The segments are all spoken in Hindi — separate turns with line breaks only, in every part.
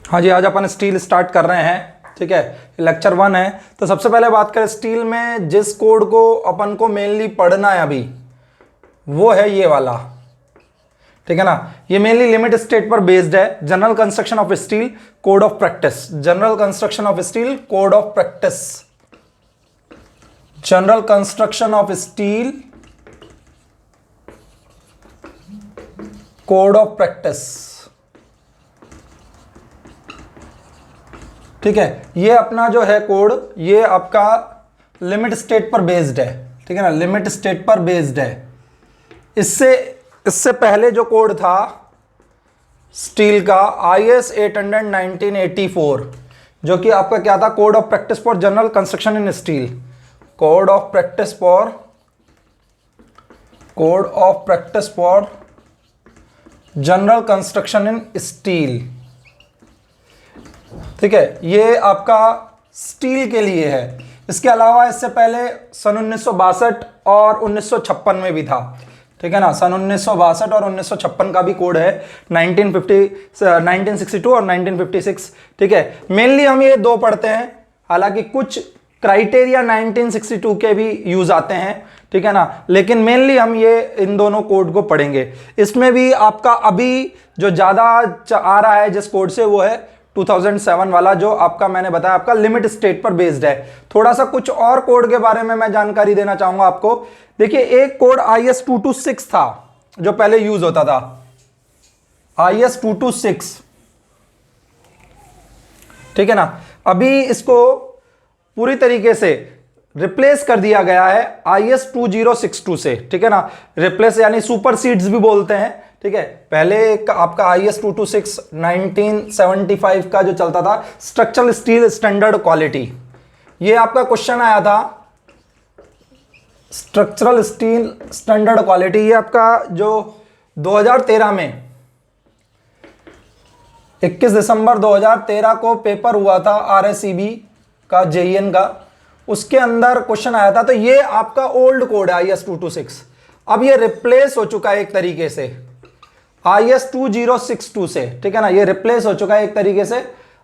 हाँ जी, आज अपन स्टील स्टार्ट कर रहे हैं। ठीक है, लेक्चर 1 है। तो सबसे पहले बात करें स्टील में जिस कोड को अपन को मेनली पढ़ना है अभी, वो है ये वाला। ठीक है ना, ये मेनली लिमिट स्टेट पर बेस्ड है। General construction of steel cored of practice, general construction of steel cored of practice, general construction of steel cored of practice. ठीक है, ये अपना जो है कोड, ये आपका लिमिट स्टेट पर बेस्ड है। ठीक है ना, लिमिट स्टेट पर बेस्ड है। इससे पहले जो कोड था स्टील का IS 800 1984, जो कि आपका क्या था, code of practice for general construction in steel, code of practice for general construction in steel. ठीक है, ये आपका स्टील के लिए है। इसके अलावा इससे पहले सन 1962 और 1956 में भी था। ठीक है ना, सन 1962 और 1956 का भी कोड है, 1962 और 1956। ठीक है, मेनली हम ये दो पढ़ते हैं, हालांकि कुछ क्राइटेरिया 1962 के भी यूज आते हैं। ठीक है ना, लेकिन मेनली हम ये इन दोनों कोड को पढ़ेंगे। इसमें भी आपका अभी जो ज्यादा आ रहा है जिस कोड से, वो है 2007 वाला, जो आपका मैंने बताया आपका लिमिट स्टेट पर बेस्ड है। थोड़ा सा कुछ और कोड के बारे में मैं जानकारी देना चाहूंगा आपको। देखिए, एक कोड IS 226 था जो पहले यूज होता था, IS 226। ठीक है ना, अभी इसको पूरी तरीके से रिप्लेस कर दिया गया है IS 2062 से। ठीक है ना, रिप्लेस यानी सुपर सीड्स भी बोलते हैं। ठीक है, पहले आपका IS 226 1975 का जो चलता था, स्ट्रक्चरल स्टील स्टैंडर्ड क्वालिटी, ये आपका क्वेश्चन आया था। स्ट्रक्चरल स्टील स्टैंडर्ड क्वालिटी, ये आपका जो 2013 में 21 दिसंबर 2013 को पेपर हुआ था RSEB का, JEN का, उसके अंदर क्वेश्चन आया था। तो ये आपका ओल्ड कोड है IS 226, अब ये रिप्लेस हो चुका है एक तरीके से IS 2062 से। ठीक है ना, ये रिप्लेस हो चुका है एक तरीके से,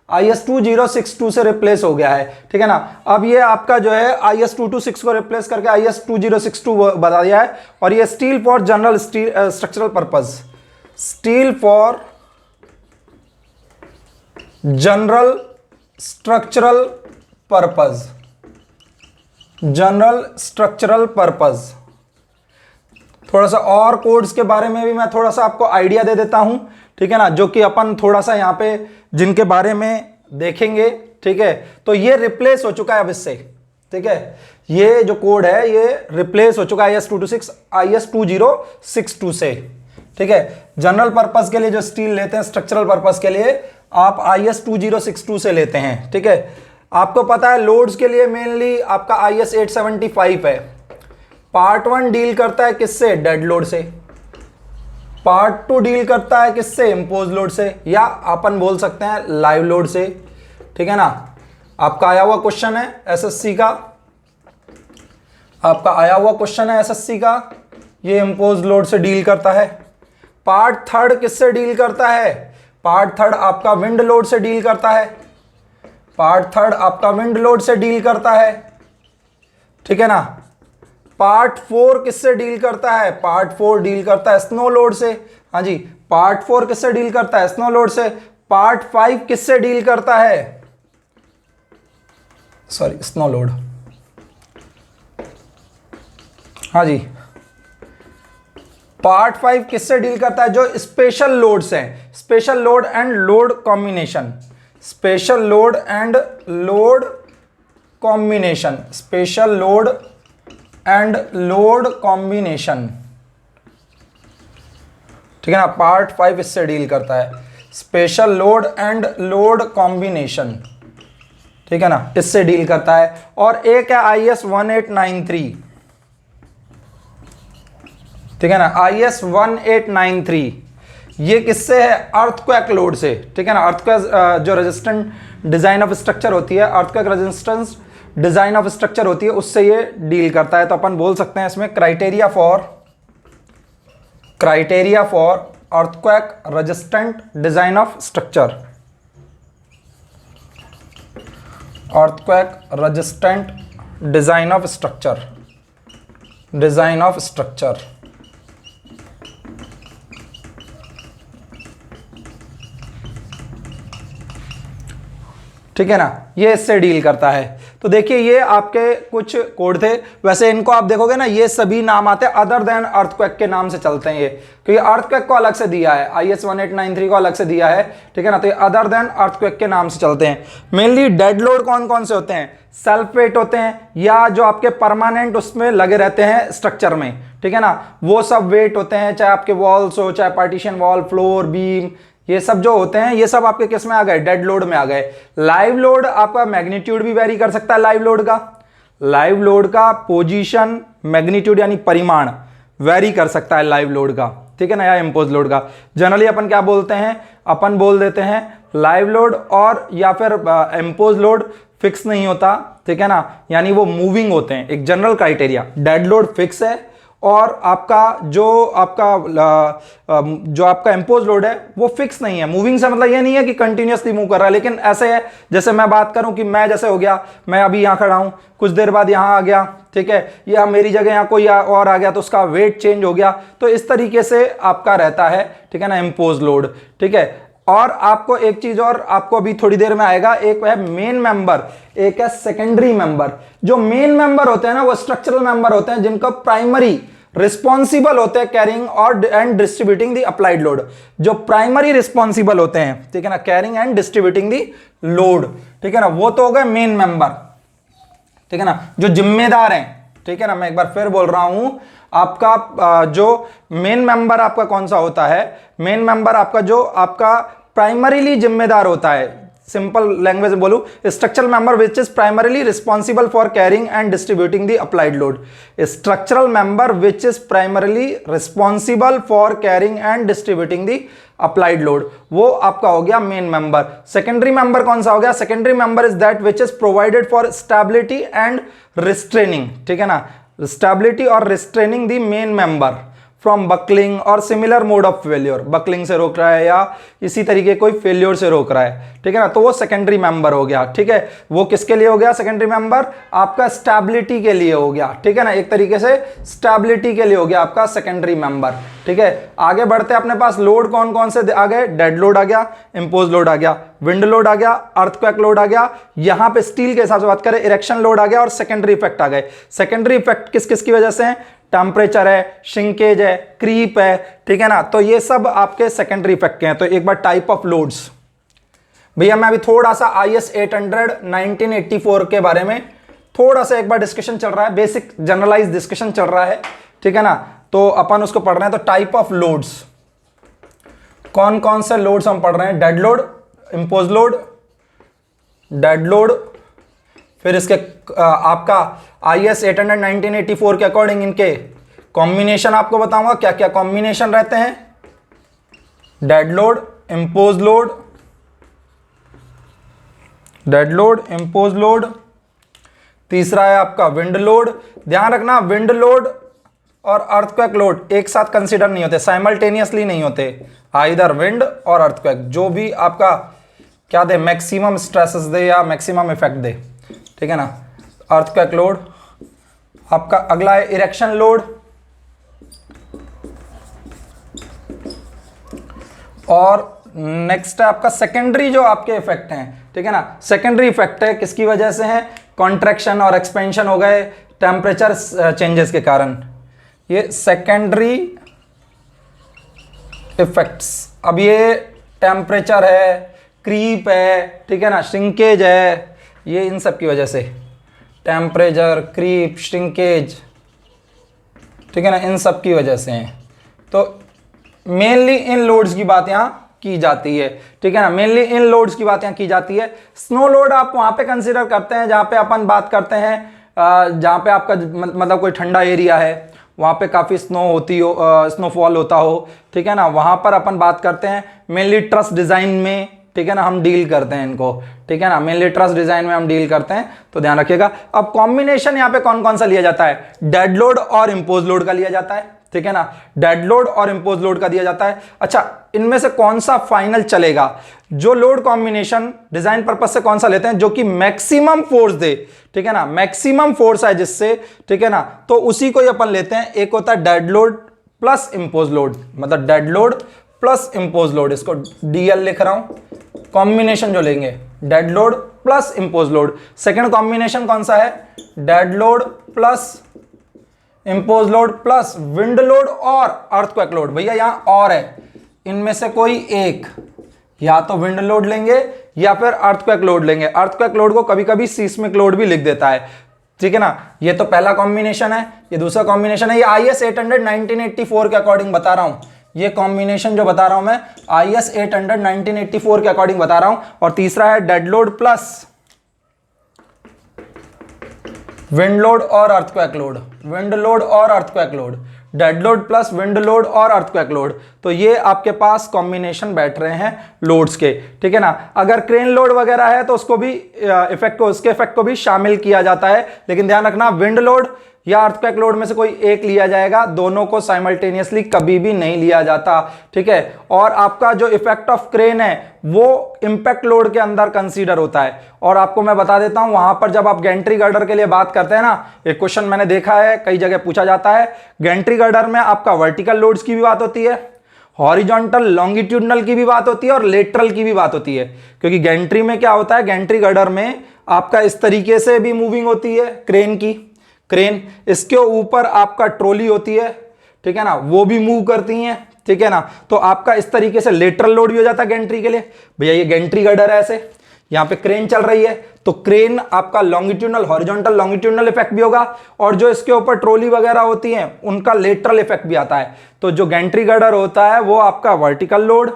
IS 2062 से रिप्लेस हो गया है। ठीक है ना, अब ये आपका जो है IS 226 को रिप्लेस करके IS 2062 बता दिया है। और ये steel for general steel structural purpose, steel for general structural purpose, general structural purpose. थोड़ा सा और कोड्स के बारे में भी मैं थोड़ा सा आपको आइडिया दे देता हूं। ठीक है ना, जो कि अपन थोड़ा सा यहां पे जिनके बारे में देखेंगे। ठीक है, तो ये रिप्लेस हो चुका है अब इससे। ठीक है, ये जो कोड है ये रिप्लेस हो चुका है IS 226 IS 2062 से। ठीक है, जनरल पर्पस के लिए जो स्टील लेते हैं, स्ट्रक्चरल पर्पस के लिए आप IS 2062 से लेते हैं। ठीक है, आपको पता है लोड्स के लिए मेनली आपका IS 875 है। पार्ट 1 डील करता है किससे, डेड लोड से। पार्ट 2 डील करता है किससे, इंपोज लोड से, या अपन बोल सकते हैं लाइव लोड से। ठीक है ना, आपका आया हुआ क्वेश्चन है SSC का, आपका आया हुआ क्वेश्चन है SSC का, ये इंपोज लोड से डील करता है। पार्ट 3 किससे डील करता है, पार्ट 3 आपका विंड लोड से डील करता है। पार्ट 3 आपका विंड लोड से डील करता है। ठीक है ना, पार्ट 4 किससे डील करता है, पार्ट 4 डील करता है स्नो लोड से। हाँ जी, पार्ट 4 किससे डील करता है, स्नो लोड से। पार्ट 5 किससे डील करता है, सॉरी स्नो लोड। हाँ जी, पार्ट 5 किससे डील करता है, जो स्पेशल लोड्स हैं, special load and load combination, special load and load combination, special load and load combination. ठीक है ना, पार्ट 5 इससे डील करता है, special load and load combination. ठीक है ना, इससे डील करता है। और एक है IS 1893। ठीक है ना, IS 1893, ये किससे है, अर्थक्वेक लोड से। ठीक है ना, अर्थक्वेक जो रेजिस्टेंट डिजाइन ऑफ स्ट्रक्चर होती है, earthquake resistance design of structure होती है, उससे ये डील करता है। तो अपन बोल सकते हैं इसमें criteria for earthquake resistant design of structure, earthquake resistant design of structure, design of structure. ठीक है ना, ये इससे डील करता है। तो देखिए ये आपके कुछ कोड थे। वैसे इनको आप देखोगे ना, ये सभी नाम आते हैं अदर देन अर्थक्वेक के नाम से चलते हैं ये, क्योंकि अर्थक्वेक को अलग से दिया है, IS 1893 को अलग से दिया है। ठीक है ना, तो ये अदर देन अर्थक्वेक के नाम से चलते हैं। मेनली डेड लोड कौन कौन से होते हैं? सेल्फ वेट होते हैं, या जो आपके परमानेंट उसमें लगे रहते हैं स्ट्रक्चर में। ठीक है ना, वो सब वेट होते हैं, चाहे आपके वॉल्स हो, चाहे पार्टीशन वॉल, फ्लोर, बीम, ये सब जो होते हैं ये सब आपके किस में आ गए? डेड लोड में आ गए। लाइव लोड आपका मैग्नीट्यूड भी वेरी कर सकता है। लाइव लोड का पोजीशन, मैग्नीट्यूड यानी परिमाण वेरी कर सकता है लाइव लोड का। ठीक है ना, या इम्पोज लोड का। जनरली अपन क्या बोलते हैं? अपन बोल देते हैं लाइव लोड, और या फिर इम्पोज लोड फिक्स नहीं होता। ठीक है ना, यानी वो मूविंग होते हैं। एक general criteria, dead load fix है, और आपका जो आपका इम्पोज लोड है वो फिक्स नहीं है। मूविंग से मतलब ये नहीं है कि कंटिन्यूअसली मूव कर रहा है, लेकिन ऐसे है जैसे मैं बात करूं कि मैं जैसे हो गया, मैं अभी यहां खड़ा हूं, कुछ देर बाद यहां आ गया, ठीक है, या मेरी जगह यहां कोई और आ गया तो उसका वेट चेंज हो गया। तो इस तरीके से आपका रहता है, ठीक है ना, इम्पोज लोड। ठीक है, और आपको एक चीज और आपको अभी थोड़ी देर में आएगा, एक है मेन मेंबर, एक है सेकेंडरी मेंबर। जो मेन मेंबर होते हैं ना, वो स्ट्रक्चरल मेंबर होते हैं जिनका प्राइमरी रिस्पॉन्सिबल होते हैं कैरिंग और and distributing the applied load. जो प्राइमरी रिस्पॉन्सिबल होते हैं, ठीक है ना, carrying and distributing the load, ठीक है ना, वो तो हो गए मेन मेंबर। ठीक है ना, जो जिम्मेदार हैं। ठीक है ना, मैं एक बार फिर बोल रहा हूं, आपका जो मेन मेंबर आपका कौन सा होता है? मेन मेंबर आपका जो आपका प्राइमरीली जिम्मेदार होता है। सिंपल लैंग्वेज में बोलूं, structural member which is primarily responsible for carrying and distributing the applied load. Structural member which is primarily responsible for carrying and distributing the applied load, वो आपका हो गया मेन मेंबर। सेकेंडरी मेंबर कौन सा हो गया? Secondary member is that which is provided for stability and restraining. ठीक है ना, स्टेबिलिटी और restraining the main member from buckling और similar mode of failure. Buckling से रोक रहा है या इसी तरीके कोई फेल्योर से रोक रहा है। ठीक है ना, तो वो सेकेंडरी मेंबर हो गया। ठीक है, वो किसके लिए हो गया सेकेंडरी मेंबर? आपका स्टेबिलिटी के लिए हो गया। ठीक है ना, एक तरीके से स्टेबिलिटी के लिए हो गया आपका सेकेंडरी मेंबर। ठीक है, आगे बढ़ते हैं, अपने पास लोड कौन कौन से आ गए? डेड लोड आ गया, इम्पोज लोड आ गया, विंड लोड आ गया, अर्थक्वेक लोड आ गया। यहां पे स्टील के हिसाब से बात करें, इरेक्शन लोड आ गया, और सेकेंडरी इफेक्ट आ गए। सेकेंडरी इफेक्ट किस किस की वजह से है? टेम्परेचर है, श्रिंकेज है, क्रीप है। ठीक है ना, तो ये सब आपके सेकेंडरी इफेक्ट के हैं। तो एक बार टाइप ऑफ लोड्स, भैया मैं अभी थोड़ा सा IS 800 1984 के बारे में थोड़ा सा एक बार डिस्कशन चल रहा है, बेसिक जनरलाइज डिस्कशन चल रहा है। ठीक है ना, तो अपन उसको पढ़ रहे हैं। तो टाइप ऑफ लोड्स, कौन कौन से लोड्स हम पढ़ रहे हैं? Dead load, impose load, dead load, फिर इसके आपका IS 800 1984 के अकॉर्डिंग इनके कॉम्बिनेशन आपको बताऊंगा क्या क्या कॉम्बिनेशन रहते हैं। Dead load, impose load, dead load, impose load. तीसरा है आपका विंड लोड। ध्यान रखना, विंड लोड और अर्थक्वेक लोड एक साथ कंसीडर नहीं होते, साइमल्टेनियसली नहीं होते। आइदर विंड और अर्थक्वेक, जो भी आपका क्या दे, मैक्सिमम स्ट्रेसेस दे या मैक्सिमम इफेक्ट दे। ठीक है ना, अर्थक्वेक लोड। आपका अगला है इरेक्शन लोड, और नेक्स्ट है आपका सेकेंडरी जो आपके इफेक्ट हैं। ठीक है ना, सेकेंडरी इफेक्ट है किसकी वजह से है? कॉन्ट्रैक्शन और एक्सपेंशन हो गए टेम्परेचर चेंजेस के कारण, ये सेकेंडरी इफेक्ट्स। अब ये टेम्परेचर है, क्रीप है, ठीक है ना, श्रिंकेज है, ये इन सब की वजह से, टेम्परेचर, क्रीप, श्रिंकेज, ठीक है ना, इन सब की वजह से हैं। तो मेनली इन लोड्स की बात यहाँ की जाती है। ठीक है ना, मेनली इन लोड्स की बात यहाँ की जाती है। स्नो लोड आप वहाँ पे कंसीडर करते हैं जहाँ पे अपन बात करते हैं, जहाँ पे आपका मतलब कोई ठंडा एरिया है, वहाँ पे काफ़ी स्नो होती हो, स्नोफॉल होता हो। ठीक है ना, वहाँ पर अपन बात करते हैं मेनली ट्रस डिज़ाइन में। ठीक है ना, हम डील करते हैं इनको। ठीक है ना, मेनली ट्रस डिजाइन में हम डील करते हैं, तो ध्यान रखिएगा। अब कॉम्बिनेशन यहाँ पे कौन कौन सा लिया जाता है? डेड लोड और इम्पोज लोड का लिया जाता है। ठीक है ना, डेड लोड और इंपोज लोड का दिया जाता है। अच्छा, इनमें से कौन सा फाइनल चलेगा? जो लोड कॉम्बिनेशन डिजाइन पर्पस से कौन सा लेते हैं जो कि मैक्सिमम फोर्स दे, ठीक है ना, मैक्सिमम फोर्स है जिससे, ठीक है ना, तो उसी को ही अपन लेते हैं। एक होता है dead load plus impose load, मतलब dead load plus impose load, इसको डीएल लिख रहा हूं। कॉम्बिनेशन जो लेंगे dead load plus impose load. Second combination कौन सा है? Dead load plus impose load plus wind load और अर्थक्वेक लोड। भैया यहां और है, इनमें से कोई एक, या तो विंड लोड लेंगे या फिर अर्थक्वेक लोड लेंगे। अर्थक्वेक लोड को कभी कभी सीस्मिक लोड भी लिख देता है, ठीक है ना। ये तो पहला कॉम्बिनेशन है, ये दूसरा कॉम्बिनेशन है। ये IS 800 1984 के अकॉर्डिंग बता रहा हूं। ये कॉम्बिनेशन जो बता रहा हूं मैं IS 800 1984 के अकॉर्डिंग बता रहा हूं। और तीसरा है dead load plus wind load और अर्थक्वेक लोड, विंड लोड और earthquake load, dead load plus wind load और अर्थक्वेक लोड। तो ये आपके पास कॉम्बिनेशन बैठ रहे हैं लोड्स के, ठीक है ना। अगर क्रेन लोड वगैरह है तो उसको भी इफेक्ट को, उसके इफेक्ट को भी शामिल किया जाता है, लेकिन ध्यान रखना विंड लोड या अर्थक्वेक लोड में से कोई एक लिया जाएगा, दोनों को साइमल्टेनियसली कभी भी नहीं लिया जाता, ठीक है। और आपका जो इफेक्ट ऑफ क्रेन है वो इंपैक्ट लोड के अंदर कंसीडर होता है। और आपको मैं बता देता हूं, वहां पर जब आप गैंट्री गर्डर के लिए बात करते हैं ना, एक क्वेश्चन मैंने देखा है कई जगह पूछा जाता है, गैंट्री गर्डर में आपका वर्टिकल लोड्स की भी बात होती है, हॉरिजॉन्टल लॉन्गिट्यूडनल की भी बात होती है और लेटरल की भी बात होती है। क्योंकि गैंट्री में क्या होता है, गैंट्री गर्डर में आपका इस तरीके से भी मूविंग होती है क्रेन की, क्रेन, इसके ऊपर आपका ट्रॉली होती है, ठीक है ना, वो भी मूव करती हैं, ठीक है ना। तो आपका इस तरीके से लेटरल लोड भी हो जाता है गैंट्री के लिए। भैया ये गैंट्री गर्डर है, ऐसे यहां पे क्रेन चल रही है तो क्रेन आपका लॉन्गिट्यूडनल, हॉरिजॉन्टल लॉन्गिट्यूडनल इफेक्ट भी होगा, और जो इसके ऊपर ट्रॉली वगैरह होती हैं उनका लेटरल इफेक्ट भी आता है। तो जो गैंट्री गर्डर होता है वो आपका वर्टिकल लोड,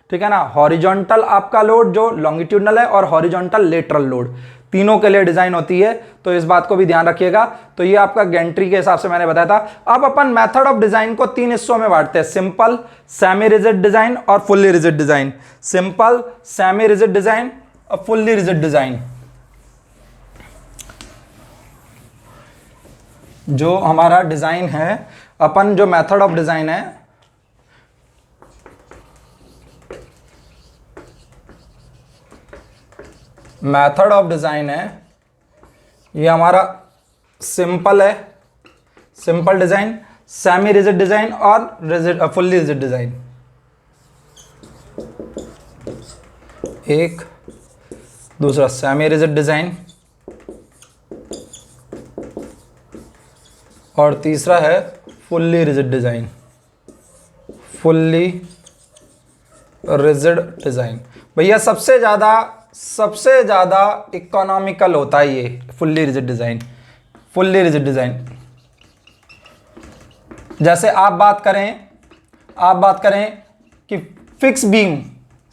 ठीक है ना, हॉरिजॉन्टल आपका लोड जो लॉन्गिट्यूडनल है, और हॉरिजॉन्टल लेटरल लोड, तीनों के लिए डिजाइन होती है। तो इस बात को भी ध्यान रखिएगा। तो ये आपका गैंट्री के हिसाब से मैंने बताया था। अब अपन मेथड ऑफ डिजाइन को 3 हिस्सों में बांटते हैं, सिंपल, सेमी रिजिड डिजाइन और fully rigid design. Simple, semi rigid design और फुल्ली रिजिड डिजाइन। जो हमारा डिजाइन है, अपन जो मेथड ऑफ डिजाइन है, मेथड ऑफ डिजाइन है, ये हमारा सिंपल है, simple design, semi rigid design और रिजिड, फुल्ली रिजिड डिजाइन। एक, दूसरा सेमी रिजिड डिजाइन, और तीसरा है fully rigid design, fully rigid design. भैया सबसे ज्यादा इकोनॉमिकल होता है ये fully rigid design, fully rigid design. जैसे आप बात करें कि fix beam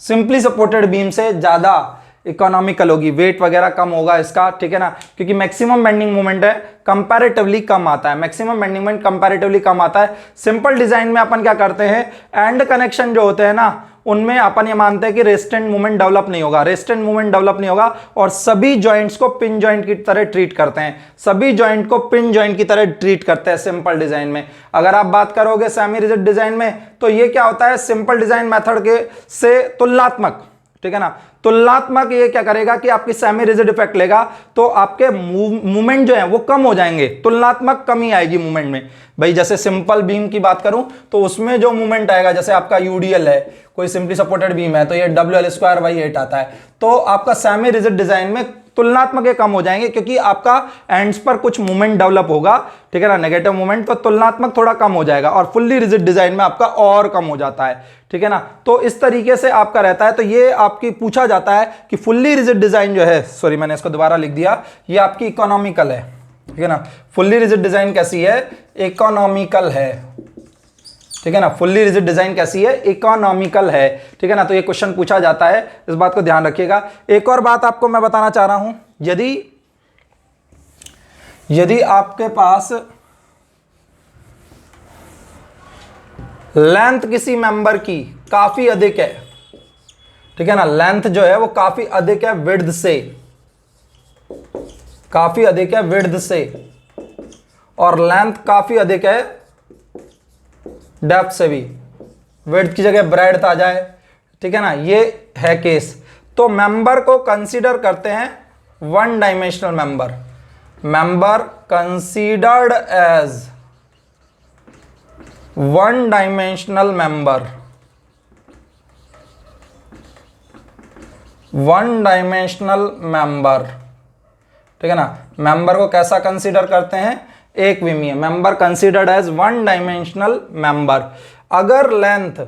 simply supported beam से ज्यादा इकोनॉमिकल होगी, वेट वगैरह कम होगा इसका, ठीक है ना, क्योंकि मैक्सिमम बेंडिंग मोमेंट है कंपैरेटिवली कम आता है, मैक्सिमम बेंडिंग मोमेंट कंपैरेटिवली कम आता है। सिंपल डिजाइन में अपन क्या करते हैं, एंड कनेक्शन जो होते हैं ना, उनमें अपन ये मानते हैं कि रेस्टेंट मूवमेंट डेवलप नहीं होगा, रेस्टेंट मूवमेंट डेवलप नहीं होगा, और सभी जॉइंट्स को पिन जॉइंट की तरह ट्रीट करते हैं, सभी जॉइंट को पिन जॉइंट की तरह ट्रीट करते हैं सिंपल डिजाइन में। अगर आप बात करोगे सेमी रिजिड डिजाइन में, तो ये क्या होता है, सिंपल डिजाइन मेथड के से तुलनात्मक, ठीक है ना, तुलनात्मक ये क्या करेगा कि आपकी सेमी रिजिड इफेक्ट लेगा, तो आपके मूवमेंट जो है वो कम हो जाएंगे, तुलनात्मक कमी आएगी मूवमेंट में। भाई जैसे सिंपल बीम की बात करूं तो उसमें जो मूवमेंट आएगा, जैसे आपका यूडीएल है, कोई सिंपली सपोर्टेड बीम है, तो ये WL²/8 आता है। तो आपका सेमी रिजिड डिजाइन में तुलनात्मक ये कम हो जाएंगे, क्योंकि आपका एंड्स पर कुछ मूवमेंट डेवलप होगा, ठीक है ना, नेगेटिव मूवमेंट, तो तुलनात्मक थोड़ा कम हो जाएगा, और फुल्ली रिजिड डिजाइन में आपका और कम हो जाता है, ठीक है ना। तो इस तरीके से आपका रहता है। तो ये आपकी पूछा जाता है कि फुल्ली रिजिड डिजाइन जो है, सॉरी मैंने इसको दोबारा लिख दिया, ये आपकी इकोनॉमिकल है, ठीक है ना। फुल्ली रिजिड डिजाइन कैसी है, इकोनॉमिकल है, ठीक है ना, फुल्ली रिजिड डिजाइन कैसी है, इकोनॉमिकल है, ठीक है ना। तो ये क्वेश्चन पूछा जाता है, इस बात को ध्यान रखिएगा। एक और बात आपको मैं बताना चाह रहा हूं, यदि आपके पास लेंथ किसी मेंबर की काफी अधिक है, ठीक है ना, लेंथ जो है वो काफी अधिक है विड्थ से, काफी अधिक है विड्थ से, और लेंथ काफी अधिक है डेप्थ से भी, विड्थ की जगह ब्रेड्थ आ जाए, ठीक है ना, ये है केस। तो मेंबर को कंसीडर करते हैं one dimensional member, member considered as one dimensional member, one dimensional member, ठीक है ना। मेंबर को कैसा कंसीडर करते हैं, एक विमीय, member considered as one dimensional member. अगर लेंथ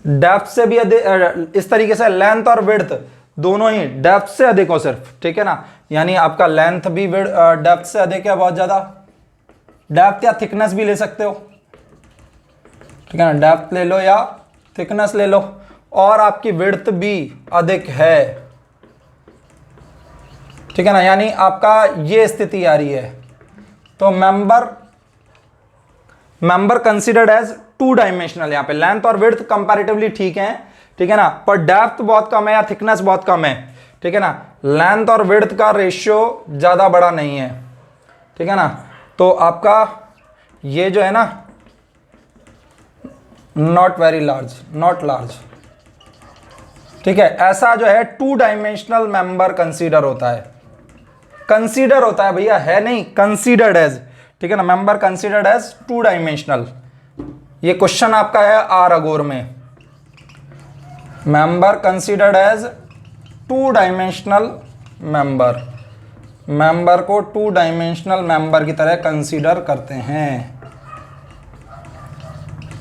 डेप्थ से भी अधिक, इस तरीके से लेंथ और विड्थ दोनों ही डेप्थ से अधिक हो सिर्फ, ठीक है ना, यानी आपका लेंथ भी डेप्थ से अधिक है बहुत ज्यादा, डेप्थ या थिकनेस भी ले सकते हो, ठीक है ना, डेप्थ ले लो या थिकनेस ले लो, और आपकी विड्थ भी अधिक है, ठीक है ना, यानी आपका ये स्थिति आ रही है। तो member considered as two dimensional, यहां पे लेंथ और विड्थ कंपैरेटिवली ठीक है, ठीक है ना, पर डेप्थ बहुत कम है या थिकनेस बहुत कम है, ठीक है ना, लेंथ और विड्थ का रेशियो ज्यादा बड़ा नहीं है, ठीक है ना। तो आपका ये जो है ना, not very large, not large, ठीक है, ऐसा जो है टू डायमेंशनल मेंबर कंसीडर होता है, कंसीडर होता है भैया, है नहीं, कंसीडर्ड एज, ठीक है ना, member considered as two dimensional. ये क्वेश्चन आपका है आर अगोर में, member considered as two dimensional member, member को टू डायमेंशनल मेंबर की तरह कंसीडर करते हैं,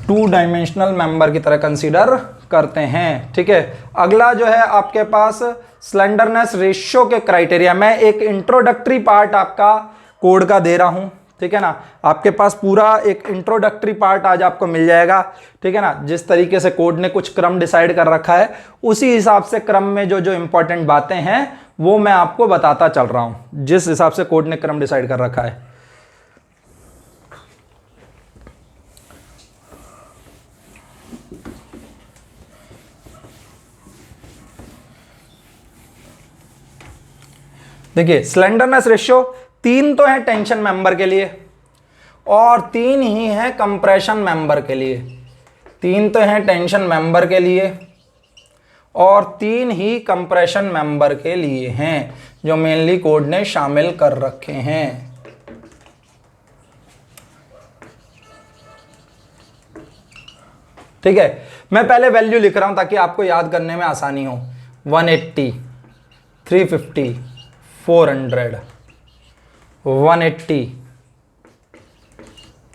टू डायमेंशनल मेंबर की तरह कंसीडर करते हैं, ठीक है। अगला जो है आपके पास स्लेंडरनेस रेशियो के क्राइटेरिया, मैं एक इंट्रोडक्टरी पार्ट आपका कोड का दे रहा हूं, ठीक है ना, आपके पास पूरा एक इंट्रोडक्टरी पार्ट आज आपको मिल जाएगा, ठीक है ना। जिस तरीके से कोड ने कुछ क्रम डिसाइड कर रखा है, उसी हिसाब से क्रम में जो जो इंपॉर्टेंट बातें हैं वो मैं आपको बताता चल रहा हूं, जिस हिसाब से कोड ने क्रम डिसाइड कर रखा है। देखिए स्लेंडरनेस रेशियो 3 तो है टेंशन मेंबर के लिए और 3 ही है कंप्रेशन मेंबर के लिए, 3 तो है टेंशन मेंबर के लिए और 3 ही कंप्रेशन मेंबर के लिए हैं, जो मेनली कोड ने शामिल कर रखे हैं। ठीक है, मैं पहले वैल्यू लिख रहा हूं ताकि आपको याद करने में आसानी हो। 180, 350, 400, 180,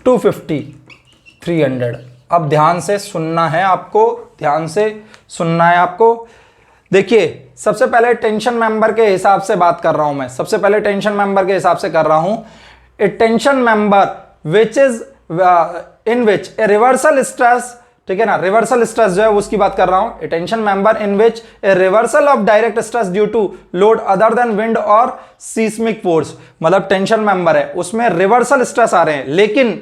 250, 300। अब ध्यान से सुनना है आपको, ध्यान से सुनना है आपको। देखिए सबसे पहले टेंशन मेंबर के हिसाब से बात कर रहा हूं मैं, सबसे पहले टेंशन मेंबर के हिसाब से कर रहा हूं। A tension member which is in which a reversal stress, ठीक है ना, रिवर्सल स्ट्रेस जो है उसकी बात कर रहा हूं। A tension member in which a reversal of direct stress due to load other than wind और सीस्मिक फोर्स, मतलब टेंशन मेंबर है उसमें रिवर्सल स्ट्रेस आ रहे हैं लेकिन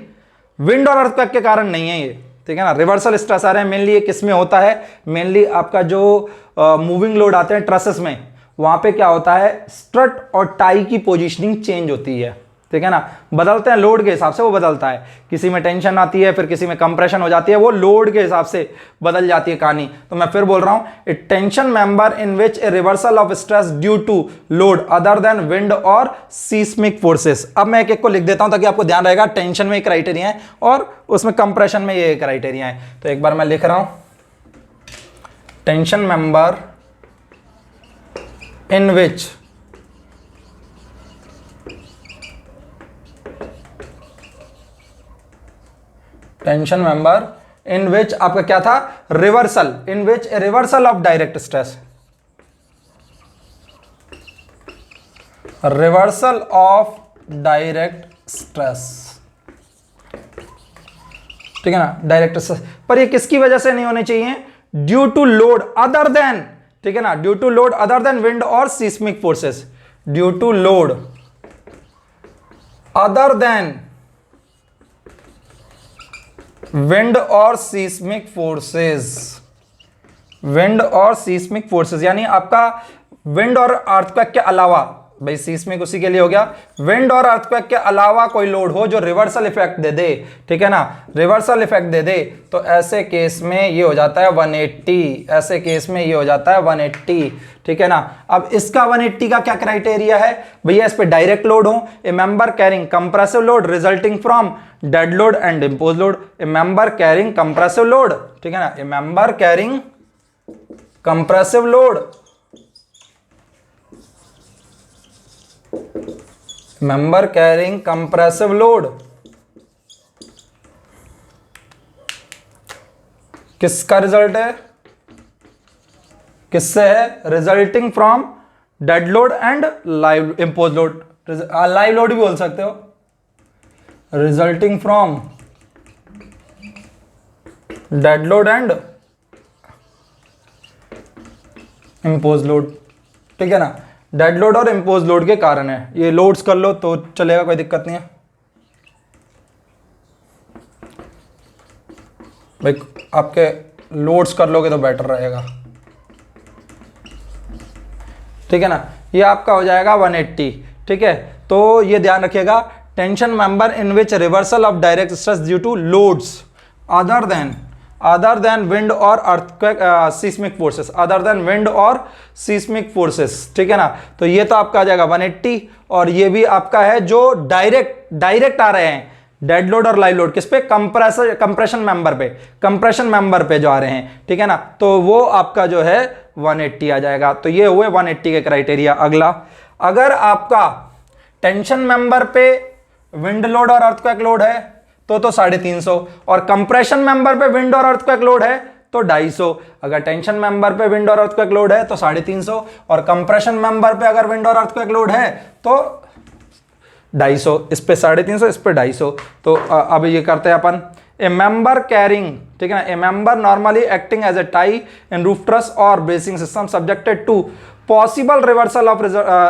विंड और अर्थक्वेक के कारण नहीं है ये, ठीक है ना। रिवर्सल स्ट्रेस आ रहे हैं मेनली, ये किसमें होता है, मेनली आपका जो मूविंग लोड आते हैं ट्रसेस में, वहां पे क्या होता है, स्ट्रट और टाई की पोजीशनिंग चेंज होती है, ठीक है ना, बदलते हैं लोड के हिसाब से, वो बदलता है, किसी में टेंशन आती है फिर किसी में कंप्रेशन हो जाती है, वो लोड के हिसाब से बदल जाती है कहानी। तो मैं फिर बोल रहा हूं, a tension member in which a reversal of stress due to load other than wind और सीस्मिक फोर्सेस। अब मैं एक एक को लिख देता हूं ताकि आपको ध्यान रहेगा, टेंशन में क्राइटेरिया है और उसमें कंप्रेशन में ये क्राइटेरिया है। तो एक बार मैं लिख रहा हूं, tension member in which tension member in which आपका क्या था, reversal, in which a reversal of direct stress, reversal of direct stress, ठीक है ना, डायरेक्ट स्ट्रेस। पर ये किसकी वजह से नहीं होने चाहिए, due to load other than, ठीक है ना, due to load other than wind और seismic forces, due to load other than wind और सीस्मिक फोर्सेस, विंड और सीस्मिक फोर्सेस यानी आपका विंड और अर्थक्वेक के अलावा भाई सीस्मिक उसी के लिए हो गया। विंड और अर्थक्वेक के अलावा कोई लोड हो जो रिवर्सल इफेक्ट दे दे, ठीक है ना, रिवर्सल इफेक्ट दे दे, तो ऐसे केस में ये हो जाता है 180, ऐसे केस में ये हो जाता है 180, ठीक है ना। अब इसका 180 का क्या क्राइटेरिया है भैया, इस पे डायरेक्ट लोड हो, ए member carrying compressive load resulting from dead load and impose load, A member carrying compressive load, ठीक है ना, a member carrying compressive load, member carrying compressive load किसका रिजल्ट है, किससे है, resulting from dead load and live impose load, live load भी बोल सकते हो, resulting from dead load and impose load, ठीक है ना, डेड लोड और इंपोज लोड के कारण है। ये लोड्स कर लो तो चलेगा, कोई दिक्कत नहीं है भाई, आपके लोड्स कर लोगे तो बेटर रहेगा, ठीक है ना। ये आपका हो जाएगा 180, ठीक है। तो ये ध्यान रखिएगा, tension member in which reversal of direct stress due to loads other than wind और earthquake seismic forces, other than wind और सीस्मिक फोर्सेस, ठीक है ना। तो ये तो आपका आ जाएगा 180, और ये भी आपका है जो डायरेक्ट आ रहे हैं डेड लोड और लाइव लोड, किस पे, कंप्रेशन मेंबर पे जो आ रहे हैं, ठीक है ना, तो वो आपका जो है 180 आ जाएगा। तो ये हुए 180 के क्राइटेरिया। अगला, अगर आपका टेंशन मेंबर पे विंड लोड और अर्थक्वेक लोड है तो 350, और कंप्रेशन मेंबर पे विंड और अर्थक्वेक लोड है तो 250। अगर टेंशन मेंबर पे विंड और अर्थक्वेक लोड है तो 350, और कंप्रेशन मेंबर पे अगर विंड और अर्थक्वेक लोड है तो 250, इस पे 350, इस पे 250। तो अब ये करते हैं अपन, ए मेंबर कैरिंग, ठीक है ना, a member normally acting as a tie in roof truss और bracing system subjected to possible reversal of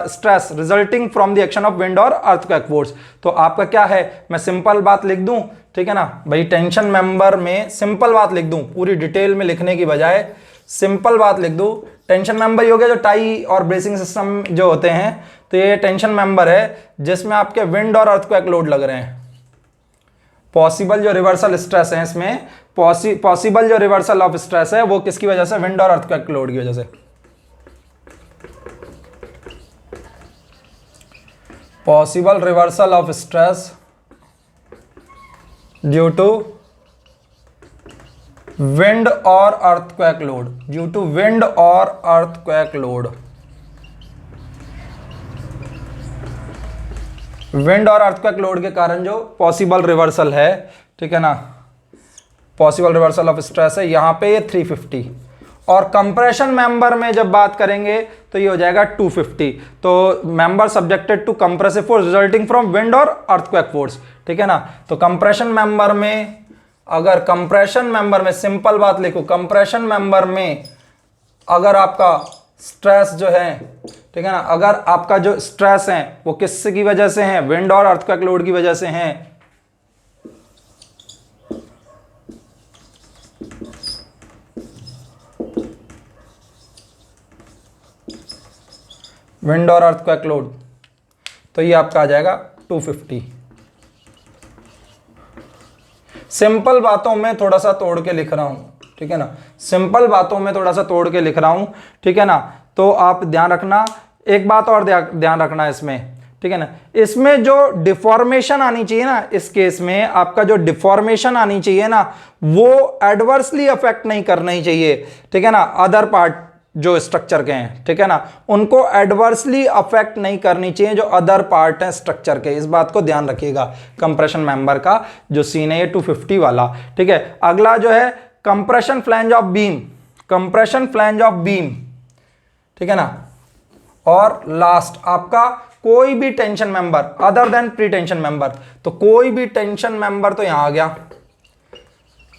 stress resulting from the action of wind और अर्थक्वेक फोर्स। तो आपका क्या है, मैं सिंपल बात लिख दूं, ठीक है ना भाई, टेंशन मेंबर में सिंपल बात लिख दूं, पूरी डिटेल में लिखने की बजाय सिंपल बात लिख दूं। टेंशन मेंबर ही हो गया जो टाई और ब्रेसिंग सिस्टम जो होते हैं, तो ये टेंशन मेंबर है जिसमें आपके विंड और अर्थक्वेक लोड लग रहे हैं। पॉसिबल जो रिवर्सल स्ट्रेस है इसमें, पॉसिबल जो रिवर्सल ऑफ स्ट्रेस है वो किसकी वजह से, विंड और अर्थक्वेक लोड की वजह से। Possible reversal of stress due to wind और earthquake load, due to wind और अर्थक्वेक लोड, विंड और अर्थक्वेक लोड के कारण जो पॉसिबल रिवर्सल है, ठीक है ना, पॉसिबल रिवर्सल ऑफ स्ट्रेस है, यहां पे ये 350, और कंप्रेशन मेंबर में जब बात करेंगे तो ये हो जाएगा 250। तो member subjected to compressive force resulting from wind और अर्थक्वेक फोर्स, ठीक है ना। तो कंप्रेशन मेंबर में, अगर कंप्रेशन मेंबर में सिंपल बात लिखो, कंप्रेशन मेंबर में अगर आपका स्ट्रेस जो है, ठीक है ना, अगर आपका जो स्ट्रेस है वो किस की वजह से है, विंड और अर्थक्वेक लोड की वजह से है, विंड और अर्थक्वेक लोड, तो ये आपका आ जाएगा 250। सिंपल बातों में थोड़ा सा तोड़ के लिख रहा हूं, ठीक है ना, सिंपल बातों में थोड़ा सा तोड़ के लिख रहा हूं, ठीक है ना। तो आप ध्यान रखना, एक बात और ध्यान रखना इसमें, ठीक है ना, इसमें जो डिफॉर्मेशन आनी चाहिए ना, इस केस में आपका जो डिफॉर्मेशन आनी चाहिए ना, वो एडवर्सली अफेक्ट नहीं करना ही चाहिए, ठीक है ना, अदर पार्ट जो स्ट्रक्चर के हैं, ठीक है ना, उनको एडवर्सली अफेक्ट नहीं करनी चाहिए जो अदर पार्ट हैं स्ट्रक्चर के। इस बात को ध्यान रखिएगा। कंप्रेशन मेंबर का जो सीन है ये 250 वाला, ठीक है। अगला जो है compression flange of beam, compression flange of beam, ठीक है ना। और लास्ट आपका कोई भी tension member other than pre tension member, तो कोई भी टेंशन मेंबर तो यहां आ गया,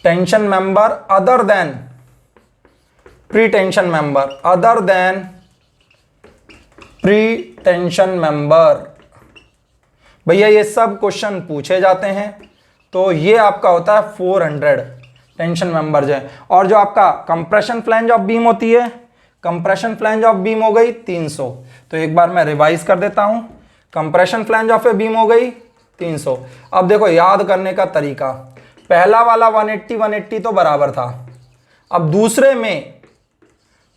tension member other than pre tension member, other than pre tension member. भैया ये सब क्वेश्चन पूछे जाते हैं, तो ये आपका होता है 400 टेंशन मेंबर जो है। और जो आपका कंप्रेशन फ्लैंज ऑफ बीम होती है, कंप्रेशन फ्लैंज ऑफ बीम हो गई 300। तो एक बार मैं रिवाइज कर देता हूं, compression flange of a beam हो गई 300। अब देखो याद करने का तरीका, पहला वाला 180 तो बराबर था, अब दूसरे में,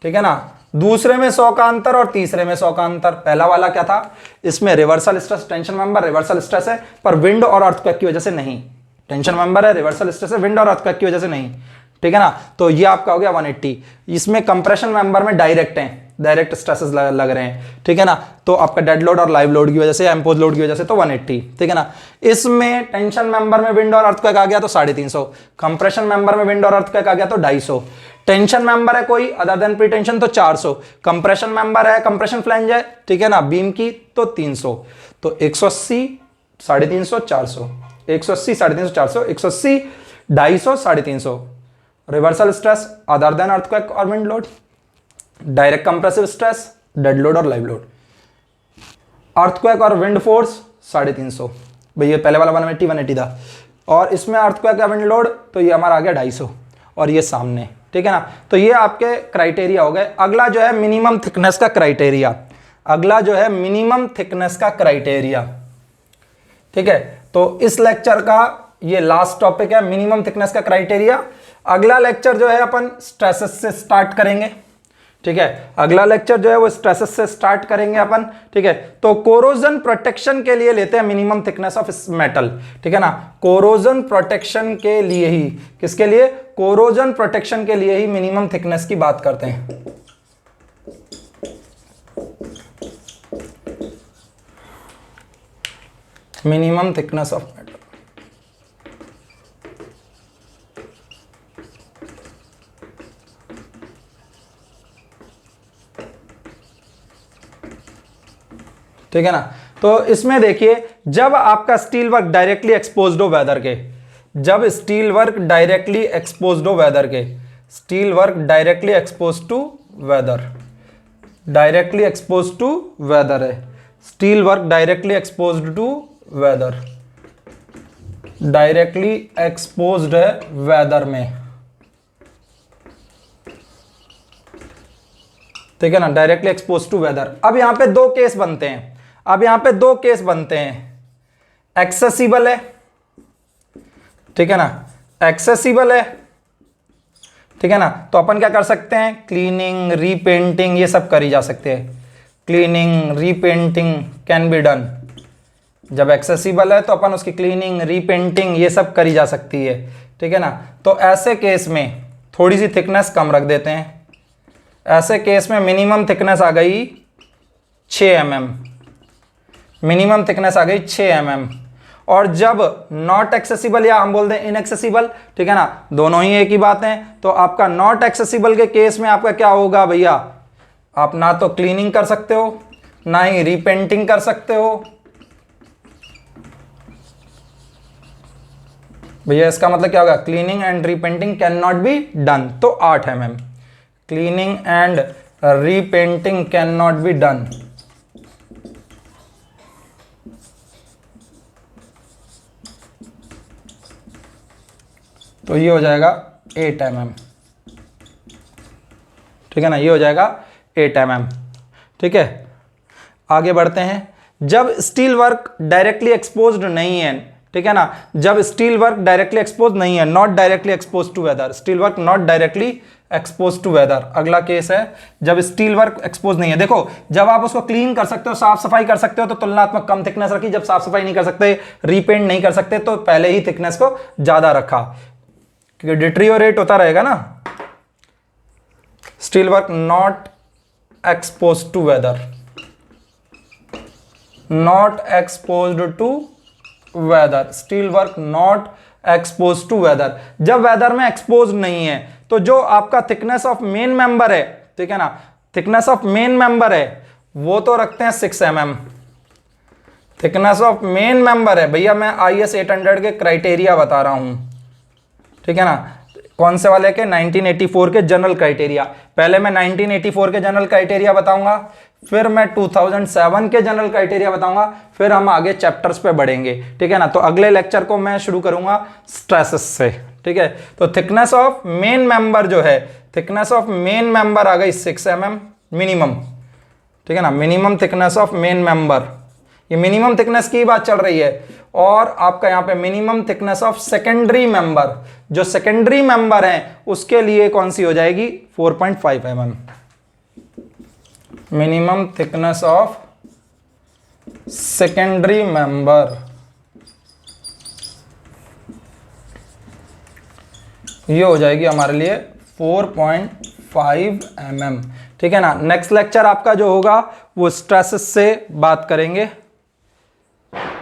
ठीक है ना, दूसरे में 100 का अंतर और तीसरे में 100 का अंतर। पहला वाला क्या था, इसमें reversal stress, tension member reversal stress है पर विंड और अर्थक्वेक की वजह से नहीं, टेंशन मेंबर है, रिवर्सल स्ट्रेस है, विंड और अर्थक्वेक की वजह से नहीं, ठीक है ना। तो ये आपका हो गया 180। इसमें कंप्रेशन मेंबर में डायरेक्ट हैं, डायरेक्ट स्ट्रेसेस लग रहे हैं, ठीक है ना। तो आपका डेड लोड और लाइव लोड की वजह से, एम्पोज लोड की वजह से तो 180, ठीक है ना। इसमें टेंशन मेंबर में विंड और अर्थक्वेक आ गया तो 350, कंप्रेशन मेंबर में विंड और अर्थक्वेक आ गया तो 250, टेंशन मेंबर है कोई अदर देन प्री टेंशन तो 400, कंप्रेशन मेंबर है, कंप्रेशन फ्लैंज है, ठीक है ना, बीम की तो 300। तो 180, 350, 400, 180, 350, 400, 180, 250, 350, reversal stress other than earthquake और wind load, direct compressive stress, dead load और लाइव लोड, अर्थक्वेक और विंड फोर्स 350। भैया पहले वाला 180 था, और इसमें अर्थक्वेक या विंड लोड तो ये हमारा आ गया 250, और ये सामने, ठीक है ना। तो ये आपके क्राइटेरिया हो गए। अगला जो है मिनिमम थिकनेस का क्राइटेरिया, अगला जो है मिनिमम थिकनेस का क्राइटेरिया, ठीक है। तो इस लेक्चर का ये लास्ट टॉपिक है, मिनिमम थिकनेस का क्राइटेरिया। अगला लेक्चर जो है अपन स्ट्रेसेस से स्टार्ट करेंगे, ठीक है। अगला लेक्चर जो है वो स्ट्रेसेस से स्टार्ट करेंगे अपन, ठीक है। तो कोरोजन प्रोटेक्शन के लिए लेते हैं मिनिमम थिकनेस ऑफ मेटल, ठीक है ना। कोरोजन प्रोटेक्शन के लिए ही, किसके लिए, कोरोजन प्रोटेक्शन के लिए ही मिनिमम थिकनेस की बात करते हैं। मिनिमम थिकनेस ऑफ मेटल, ठीक है ना। तो इसमें देखिए, जब आपका स्टील वर्क डायरेक्टली एक्सपोज्ड हो वेदर के, जब स्टील वर्क डायरेक्टली एक्सपोज्ड हो वेदर के, steel work directly expose to weather, directly expose to weather है, steel work directly exposed to weather, directly exposed है वेदर में, ठीक है ना, डायरेक्टली एक्सपोज टू वेदर। अब यहां पे दो केस बनते हैं, अब यहां पे दो केस बनते हैं, एक्सेसिबल है, ठीक है ना, एक्सेसिबल है, ठीक है ना। तो अपन क्या कर सकते हैं, क्लीनिंग, रीपेंटिंग, ये सब करी जा सकते हैं, cleaning, repainting can be done. जब एक्सेसिबल है तो अपन उसकी क्लीनिंग, रीपेंटिंग ये सब करी जा सकती है, ठीक है ना। तो ऐसे केस में थोड़ी सी थिकनेस कम रख देते हैं, ऐसे केस में मिनिमम थिकनेस आ गई 6 mm, मिनिमम थिकनेस आ गई 6 mm। और जब नॉट एक्सेसिबल या हम बोल दें इनएक्सेसिबल, ठीक है ना, दोनों ही एक ही बात है। तो आपका नॉट एक्सेसिबल के केस में आपका क्या होगा भैया, आप ना तो क्लीनिंग कर सकते हो ना ही रीपेंटिंग कर सकते हो। भैया इसका मतलब क्या होगा, cleaning and repainting can not be done, तो 8 mm, cleaning and repainting can not be done. तो ये हो जाएगा 8 mm, ठीक है ना, ये हो जाएगा 8 mm, ठीक है। आगे बढ़ते हैं, जब स्टील वर्क डायरेक्टली एक्सपोज्ड नहीं है, ठीक है ना, जब स्टील वर्क डायरेक्टली एक्सपोज नहीं है, not directly expose to weather, steel work not directly expose to weather. अगला केस है जब स्टील वर्क एक्सपोज नहीं है। देखो जब आप उसको क्लीन कर सकते हो, साफ सफाई कर सकते हो तो तुलनात्मक कम थिकनेस रखी, जब साफ सफाई नहीं कर सकते, रीपेंट नहीं कर सकते तो पहले ही थिकनेस को ज्यादा रखा, क्योंकि डिट्रियोरेट होता रहेगा ना। Steel work not expose to weather, not exposed to weather, steel work not expose to weather. जब वेदर में एक्सपोज नहीं है तो जो आपका थिकनेस ऑफ मेन मेंबर है, ठीक है ना, थिकनेस ऑफ मेन मेंबर है वो तो रखते हैं 6 mm, thickness of main member है। भैया मैं IS 800 के क्राइटेरिया बता रहा हूं, ठीक है ना, कौन से वाले के, 1984 के जनरल क्राइटेरिया। पहले मैं 1984 के जनरल क्राइटेरिया बताऊंगा, फिर मैं 2007 के जनरल क्राइटेरिया बताऊंगा, फिर हम आगे चैप्टर्स पे बढ़ेंगे, ठीक है ना। तो अगले लेक्चर को मैं शुरू करूंगा स्ट्रेसेस से। ठीक है। तो थिकनेस ऑफ मेन मेंबर जो है, थिकनेस ऑफ मेन मेंबर आ गई 6 mm मिनिमम, ठीक है ना, minimum thickness of main member. ये मिनिमम थिकनेस की बात चल रही है। और आपका यहां पे minimum thickness of secondary member, जो सेकेंडरी मेंबर है उसके लिए कौन सी हो जाएगी, 4.5 mm minimum thickness of secondary member, ये हो जाएगी हमारे लिए 4.5 mm, ठीक है ना। नेक्स्ट लेक्चर आपका जो होगा वो स्ट्रेसेस से बात करेंगे।